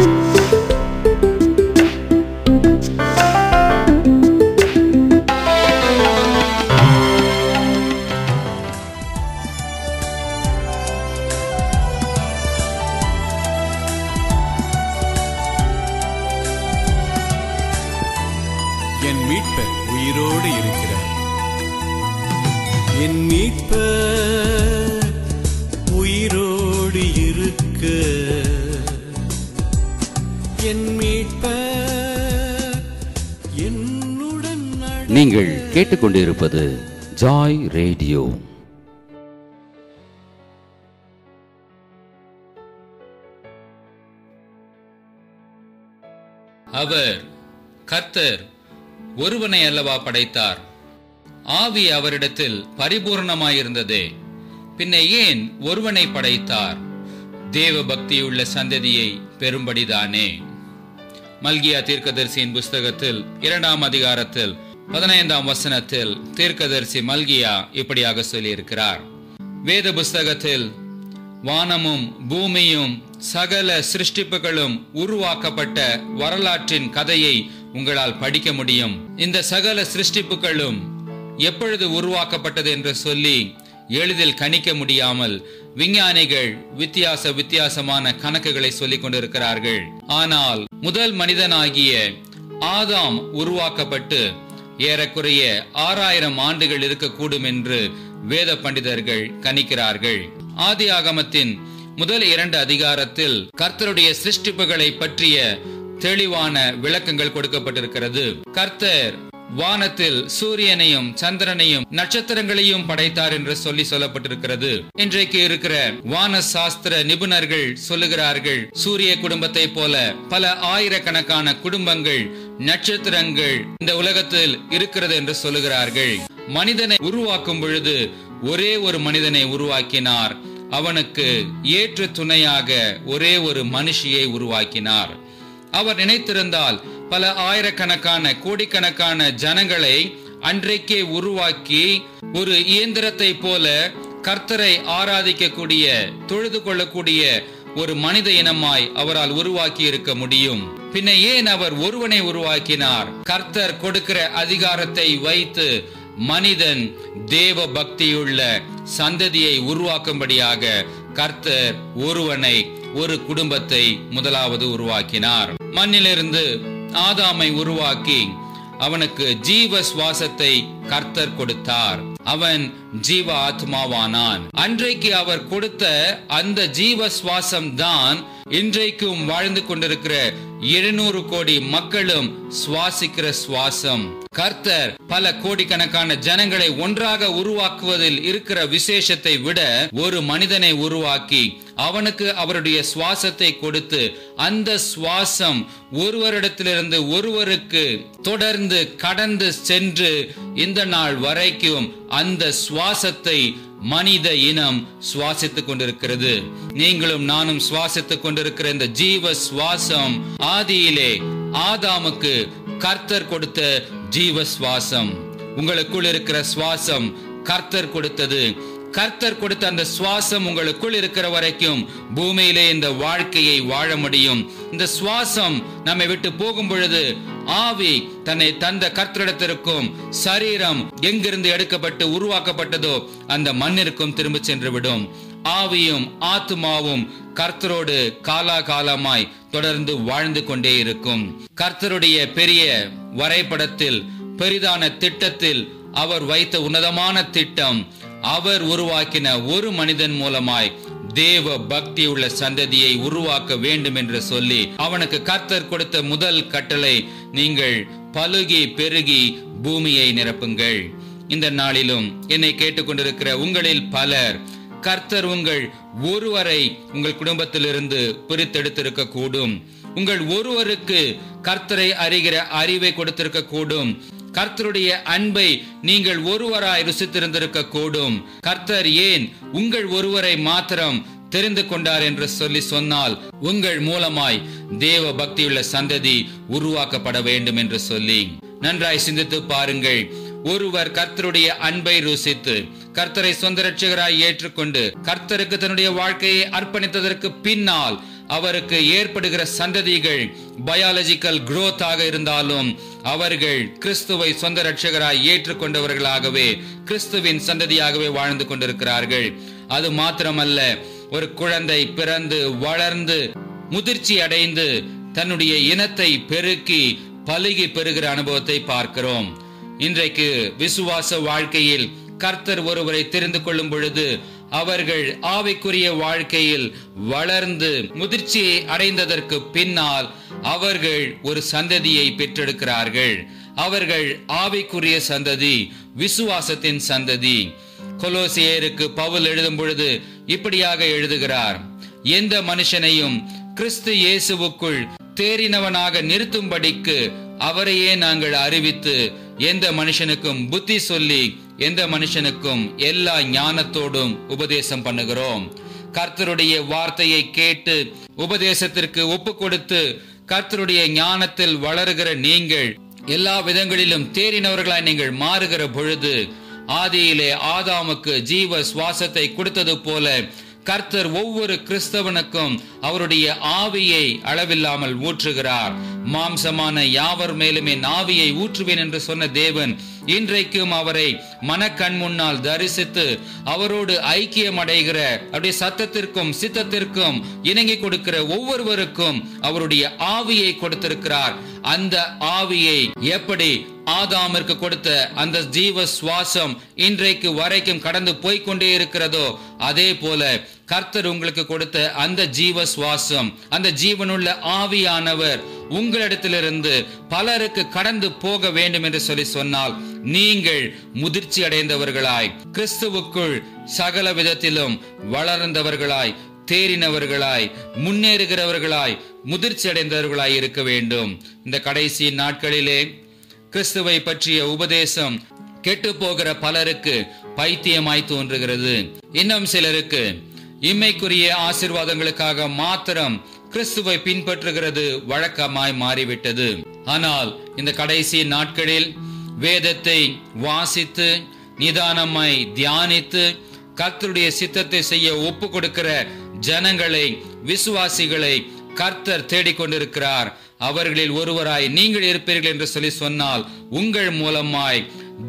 என் மீட்பர் உயிரோடு இருக்கிறார். என் மீட்பர் உயிரோடு இருக்க, என் மீட்பர் என்னுடன். நீங்கள் கேட்டுக்கொண்டிருப்பது ஜாய் ரேடியோ. அவர் கர்த்தர் ஒருவனை அல்லவா படைத்தார், ஆவி அவரிடத்தில் பரிபூர்ணமாயிருந்ததே, பின்ன ஏன் ஒருவனை படைத்தார்? தேவ பக்தியுள்ள சந்ததியை பெரும்படிதானே. மல்கியா தீர்க்கதரிசியின் புஸ்தகத்தில் 2ஆம் அதிகாரத்தில் 15ஆம் வசனத்தில் தீர்க்கதரிசி மல்கியா இப்படியாக சொல்லியிருக்கிறார். வேத புஸ்தகத்தில் வானமும் பூமியும் சகல சிருஷ்டிப்புகளும் உருவாக்கப்பட்ட வரலாற்றின் கதையை உங்களால் படிக்க முடியும். இந்த சகல சிருஷ்டிப்புகளும் எப்பொழுது உருவாக்கப்பட்டது என்று சொல்லி எளிதில் கணிக்க முடியாமல் விஞ்ஞானிகள் வித்தியாசமான கணக்குகளை சொல்லிக் கொண்டிருக்கிறார்கள். ஆனால் முதல் மனிதனாகிய ஆதாம் உருவாக்கப்பட்டு ஏறக்குறைய 6000 ஆண்டுகள் இருக்கக்கூடும் என்று வேத பண்டிதர்கள் கணிக்கிறார்கள். ஆதியாகமத்தின் முதல் 2 அதிகாரத்தில் கர்த்தருடைய சிருஷ்டிப்புகளை பற்றிய தெளிவான விளக்கங்கள் கொடுக்கப்பட்டிருக்கிறது. கர்த்தர் வானத்தில் சூரியனையும் சந்திரனையும் நட்சத்திரங்களையும் படைத்தார் என்று சொல்லப்பட்டிருக்கிறது. இன்றைக்கு இருக்கிற வான சாஸ்திர நிபுணர்கள் சொல்லுகிறார்கள், சூரிய குடும்பத்தை போல பல ஆயிரக்கணக்கான குடும்பங்கள், நட்சத்திரங்கள் இந்த உலகத்தில் இருக்கிறது என்று சொல்லுகிறார்கள். மனிதனை உருவாக்கும் பொழுது ஒரே ஒரு மனிதனை உருவாக்கினார். அவனுக்கு ஏற்ற துணையாக ஒரே ஒரு மனுஷியை உருவாக்கினார். அவர் நினைத்திருந்தால் பல ஆயிரக்கணக்கான கோடிக்கணக்கான ஜனங்களை அன்றைக்கே உருவாக்கி ஒரு இயந்திரத்தை போல கர்த்தரை ஆராதிக்கக்கூடிய, தொழுது கொள்ளக்கூடிய ஒரு மனித இனமாய் அவரால் உருவாக்கி இருக்க முடியும். பின்ன ஏன் அவர் ஒருவனை உருவாக்கினார்? கர்த்தர் கொடுக்கிற அதிகாரத்தை வைத்து மனிதன் தேவ பக்தியுள்ள சந்ததியை உருவாக்கும்படியாக கர்த்தர் ஒருவனை, ஒரு குடும்பத்தை முதலாவது உருவாக்கினார். மண்ணிலிருந்து ஆதாமை உருவாக்கி அவனுக்கு ஜீவ சுவாசத்தை கர்த்தர் கொடுத்தார். அவன் ஜீவ ஆத்மாவானான். அன்றைக்கு அவர் கொடுத்த அந்த ஜீவ சுவாசம் தான் இன்றைக்கும் வாழ்ந்து கொண்டிருக்கிற 700 கோடி மக்களும் சுவாசிக்கிற சுவாசம். கர்த்தர் பல கோடிக்கணக்கான ஜனங்களை ஒன்றாக உருவாக்குவதில் இருக்கிற விசேஷத்தை விட ஒரு மனிதனை உருவாக்கி அவனுக்கு அவருடைய சுவாசத்தை கொடுத்து அந்த சுவாசம் ஒருவரிடத்திலிருந்து ஒருவருக்கு தொடர்ந்து கடந்து சென்று இந்த நாள் வரைக்கும் அந்த சுவாசத்தை மனித இனம் சுவாசித்துக் கொண்டிருக்கிறது. நீங்களும் நானும் சுவாசித்துக் கொண்டிருக்கிற இந்த ஜீவ சுவாசம் ஆதியிலே ஆதாமுக்கு கர்த்தர் கொடுத்த ஜீவ சுவாசம். உங்களுக்குள் இருக்கிற சுவாசம் கர்த்தர் கொடுத்தது. கர்த்தர் கொடுத்த அந்த சுவாசம் உங்களுக்குள் இருக்கிற வரைக்கும் பூமியிலே இந்த வாழ்க்கையை வாழ முடியும். இந்த சுவாசம் நம்மை விட்டு போகும் பொழுது ஆவி தன்னை தந்த கர்த்தரிடத்திற்கும், சரீரம் எங்கிருந்து எடுக்கப்பட்டு உருவாக்கப்பட்டதோ அந்த மண்ணிற்கும் திரும்ப சென்று விடும். ஆவியும் ஆத்மாவும் கர்த்தரோடு காலாகாலமாய் தொடர்ந்து வாழ்ந்து கொண்டே இருக்கும். கர்த்தருடைய பெரிய வரைபடத்தில், பெரிதான திட்டத்தில் அவர் வைத்த உன்னதமான திட்டம், அவர் உருவாக்கின ஒரு மனிதன் மூலமாய் தேவ பக்தி உள்ள சந்ததியை உருவாக்க வேண்டும் என்று சொல்லி அவனுக்கு கர்த்தர் கொடுத்த முதல் கட்டளை, நீங்கள் பலுகி பெருகி பூமியை நிரப்புங்கள். இந்த நாளிலும் என்னை கேட்டுக்கொண்டிருக்கிற உங்களில் பலர் கர்த்தர் உங்கள் ஒருவரை உங்கள் குடும்பத்திலிருந்து பிரித்தெடுத்திருக்க கூடும். உங்கள் ஒருவருக்கு கர்த்தரை அறிகிற அறிவை கொடுத்திருக்க கூடும். கர்த்தருடைய அன்பை நீங்கள் ஒருவராய் ருசித்திருந்திருக்க கூடும். கர்த்தர் ஏன் உங்கள் ஒருவரை மாத்திரம் தெரிந்து கொண்டார் என்று சொன்னால் உங்கள் மூலமாய் தேவ பக்தியுள்ள சந்ததி உருவாக்கப்பட வேண்டும் என்று சொல்லி நன்றாய் சிந்தித்து பாருங்கள். ஒருவர் கர்த்தருடைய அன்பை ருசித்து கர்த்தரை சொந்த ரட்சகராய் ஏற்றுக்கொண்டு கர்த்தருக்கு தன்னுடைய வாழ்க்கையை அர்ப்பணித்ததற்கு பின்னால் அவருக்கு ஏற்படுகிற சந்ததிகள் பயாலஜிக்கல் growth ஆக இருந்தாலும் அவர்கள் கிறிஸ்துவை சொந்த இரட்சகராய் ஏற்றுக்கொண்டவர்களாகவே கிறிஸ்துவின் சந்ததியாகவே வாழ்ந்து கொண்டிருக்கிறார்கள். அது மாத்திரமல்ல, ஒரு குழந்தை பிறந்து வளர்ந்து முதிர்ச்சி அடைந்து தன்னுடைய இனத்தை பெருக்கி பலுகி பெறுகிற அனுபவத்தை பார்க்கிறோம். இன்றைக்கு விசுவாச வாழ்க்கையில் கர்த்தர் ஒருவரை தெரிந்து கொள்ளும் பொழுது அவர்கள் ஆவிக்குரிய வாழ்க்கையில் வளர்ந்து முதிர்ச்சியை அடைந்ததற்கு பின்னால் அவர்கள் ஒரு சந்ததியை பெற்றெடுக்கிறார்கள். அவர்கள் ஆவிக்குரிய சந்ததி, விசுவாசத்தின் சந்ததி. கொலோசியருக்கு பவுல் எழுதும் பொழுது இப்படியாக எழுதுகிறார்: எந்த மனுஷனையும் கிறிஸ்து இயேசுவுக்குள் தேறினவனாக நிறுத்தும்படிக்கு அவரையே நாங்கள் அறிவித்து எந்த மனுஷனுக்கும் புத்தி சொல்லி எந்த மனுஷனுக்கும் எல்லா ஞானத்தோடும் உபதேசம் பண்ணுகிறோம். கர்த்தருடைய வார்த்தையை கேட்டு உபதேசத்திற்கு ஒப்பு கொடுத்து கர்த்தருடைய ஞானத்தில் வளருகிற நீங்கள் எல்லா விதங்களிலும் தேறினவர்களாய் நீங்கள் மாறுகிற பொழுது ஆதியிலே ஆதாமுக்கு ஜீவ சுவாசத்தை கொடுத்தது போல கர்த்தர் ஒவ்வொரு கிறிஸ்தவனுக்கும் அவருடைய ஆவியை அளவில்லாமல் ஊற்றுகிறார். மாம்சமான யாவர் மேலுமே ஆவியை ஊற்றுவேன் என்று சொன்ன தேவன் இன்றைக்கும் அவரை மனக்கண் முன்னால் தரிசித்து அவரோடு ஐக்கியம் அடைகிற அவருடைய சத்தத்திற்கும் சித்தத்திற்கும் இணங்கி கொடுக்கிற ஒவ்வொருவருக்கும் அவருடைய ஆவியை கொடுத்திருக்கிறார். அந்த ஆவியை எப்படி ஆதாமிற்கு கொடுத்த அந்த ஜீவ சுவாசம் இன்றைக்கு வரைக்கும் கடந்து போய்கொண்டே இருக்கிறதோ அதே போல கர்த்தர் உங்களுக்கு கொடுத்த அந்த ஜீவ சுவாசம், அந்த ஜீவனுள்ள ஆவியானவர் உங்களிடத்திலிருந்து பலருக்கு கடந்து போக வேண்டும் என்று சொல்லி சொன்னால் நீங்கள் முதிர்ச்சி அடைந்தவர்களாய் கிறிஸ்துவுக்குள் சகல விதத்திலும் வளர்ந்தவர்களாய் தேறினவர்களாய் முன்னேறுகிறவர்களாய் முதிர்ச்சி அடைந்தவர்களாய் இருக்க வேண்டும். இந்த கடைசி நாட்களிலே கிறிஸ்துவை பற்றிய உபதேசம் கெட்டு போகிற பலருக்கு பைத்தியமாய் தோன்றுகிறது. இன்னும் சிலருக்கு இம்மைக்குரிய ஆசீர்வாதங்களுக்காக மாத்திரம் கிறிஸ்துவை பின்பற்றுகிறது வழக்கமாய் மாறிவிட்டது. ஆனால் இந்த கடைசி நாட்களில் வேதத்தை வாசித்து நிதானமாய் தியானித்து கர்த்தருடைய சித்தத்தை செய்ய ஒப்பு கொடுக்கிற ஜனங்களை, விசுவாசிகளை கர்த்தர் தேடிக்கொண்டிருக்கிறார். அவர்களில் ஒருவராய் நீங்கள் இருப்பீர்கள் என்று சொல்லி சொன்னால் உங்கள் மூலமாய்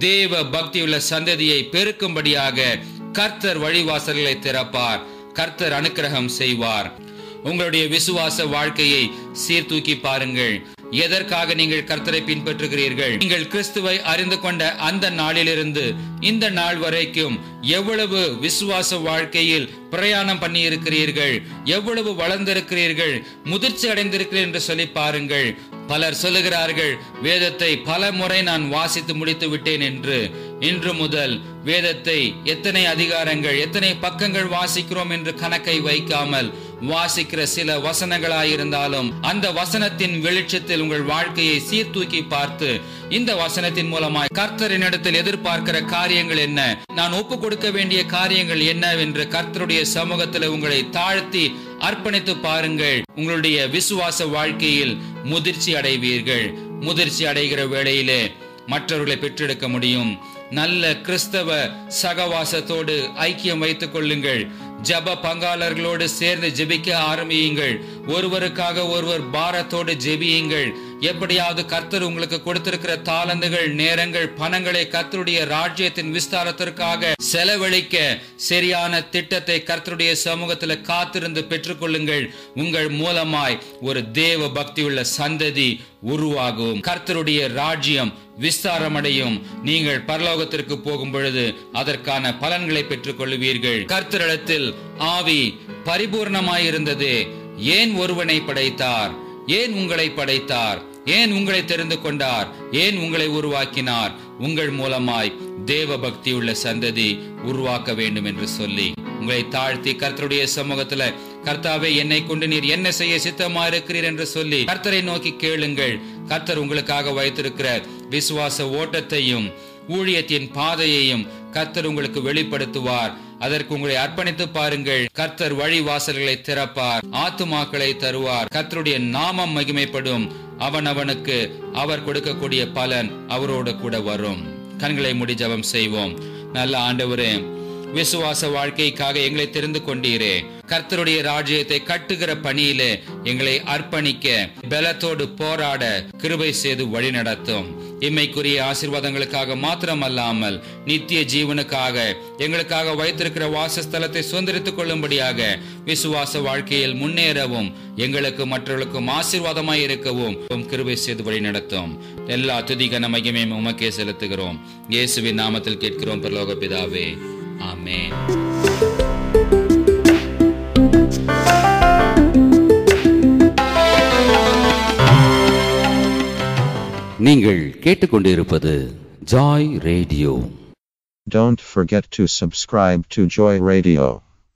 தேவ பக்தியுள்ள சந்ததியை பெருக்கும்படியாக கர்த்தர் வழிவாசல்களை திறப்பார். கர்த்தர் அனுக்கிரகம் செய்வார். உங்களுடைய விசுவாச வாழ்க்கையை சீர்தூக்கி பாருங்கள். எதற்காக நீங்கள் கர்த்தரை பின்பற்றுகிறீர்கள்? நீங்கள் கிறிஸ்துவை அறிந்து கொண்ட அந்த நாளிலிருந்து இந்த நாள் வரைக்கும் எவ்வளவு விசுவாச வாழ்க்கையில் பிரயாணம் பண்ணி இருக்கிறீர்கள், எவ்வளவு வளர்ந்திருக்கிறீர்கள், முதிர்ச்சி அடைந்திருக்கிறீர்கள் என்று சொல்லி பாருங்கள். பலர் சொல்லுகிறார்கள், வேதத்தை பல முறை நான் வாசித்து முடித்து விட்டேன் என்று. இன்று முதல் வேதத்தை எத்தனை அதிகாரங்கள், எத்தனை பக்கங்கள் வாசிக்கிறோம் என்று கணக்கை வைக்காமல் வாசிக்கிற சில வசனங்களாயிருந்தாலும் அந்த வசனத்தின் வெளிச்சத்தில் உங்கள் வாழ்க்கையை சீர்தூக்கி பார்த்து இந்த வசனத்தின் மூலமாய் கர்த்தரினிடத்தில் எதிர்பார்க்கிற காரியங்கள் என்ன, நான் ஒப்பு கொடுக்க வேண்டிய காரியங்கள் என்ன என்று கர்த்தருடைய சமூகத்தில் உங்களை தாழ்த்தி அர்ப்பணித்து பாருங்கள். உங்களுடைய விசுவாச வாழ்க்கையில் முதிர்ச்சி அடைவீர்கள். முதிர்ச்சி அடைகிற வேளையிலே மற்றவர்களை பெற்றெடுக்க முடியும். நல்ல கிறிஸ்தவ சகவாசத்தோடு ஐக்கியம் வைத்துக் கொள்ளுங்கள். ஜப பங்காளர்களோடு சேர்ந்து ஜெபிக்க ஆரம்பியுங்கள். ஒருவருக்காக ஒருவர் பாரத்தோடு ஜெபியுங்கள். எப்படியாவது கர்த்தர் உங்களுக்கு கொடுத்திருக்கிற தாளந்துகள், நேரங்கள், பணங்களை கர்த்தருடைய ராஜ்யத்தின் விஸ்தாரத்திற்காக செலவழிக்க சரியான திட்டத்தை கர்த்தருடைய சமூகத்தில் காத்திருந்து பெற்றுக்கொள்ளுங்கள். உங்கள் மூலமாய் ஒரு தேவ பக்தியுள்ள சந்ததி உருவாகும். கர்த்தருடைய ராஜ்யம் விஸ்தாரமடையும். நீங்கள் பரலோகத்திற்கு போகும் பொழுது அதற்கான பலன்களை பெற்றுக் கொள்வீர்கள். கர்த்தரிடத்தில் ஆவி பரிபூர்ணமாயிருந்தது. ஏன் ஒருவனை படைத்தார்? ஏன் உங்களை படைத்தார்? ஏன் உங்களை தெரிந்து கொண்டார்? ஏன் உங்களை உருவாக்கினார்? உங்கள் மூலமாய் தேவ பக்தி உள்ள சந்ததி உருவாக்க வேண்டும் என்று சொல்லி உங்களை தாழ்த்தி கர்த்தருடைய சமூகத்துல, கர்த்தாவே என்னை கொண்டு நீர் என்ன செய்ய சித்தமா இருக்கிறீர் என்று சொல்லி கர்த்தரை நோக்கி கேளுங்கள். கர்த்தர் உங்களுக்காக வைத்திருக்கிற விசுவாச ஓட்டத்தையும் ஊழியத்தின் பாதையையும் கர்த்தர் உங்களுக்கு வெளிப்படுத்துவார். அதற்கு உங்களை அர்ப்பணித்து பாருங்கள். கர்த்தர் வழி வாசல்களை திறப்பார், ஆத்துமாக்களை தருவார். கர்த்தருடைய நாமம் மகிமைப்படும். அவனுக்கு அவர் கொடுக்கக்கூடிய பலன் அவரோடு கூட வரும். கண்களை மூடி ஜெபம் செய்வோம். நல்ல ஆண்டவரே, விசுவாச வாழ்க்கைக்காக எங்களை தெரிந்து கொண்டீரே. கர்த்தருடைய ராஜ்யத்தை கட்டுகிற பணியிலே எங்களை அர்ப்பணிக்க பலத்தோடு போராட கிருபை செய்து வழி நடத்தும். இம்மைக்குரிய ஆசீர்வாதங்களுக்காக மாத்திரமல்லாமல் நித்திய ஜீவனுக்காக எங்களுக்காக வைத்திருக்கிற வாசஸ்தலத்தை சுதந்திரித்துக் கொள்ளும்படியாக விசுவாச வாழ்க்கையில் முன்னேறவும் எங்களுக்கு மற்றவர்களுக்கும் ஆசீர்வாதமாய் இருக்கவும் கிருபை செய்து வழி நடத்தும். எல்லா துதி கன மகிமையும் உமக்கே செலுத்துகிறோம். இயேசுவின் நாமத்தில் கேட்கிறோம் பரலோக பிதாவே, ஆமென். நீங்கள் கேட்டுக்கொண்டிருப்பது Joy radio. Don't forget to subscribe to Joy Radio.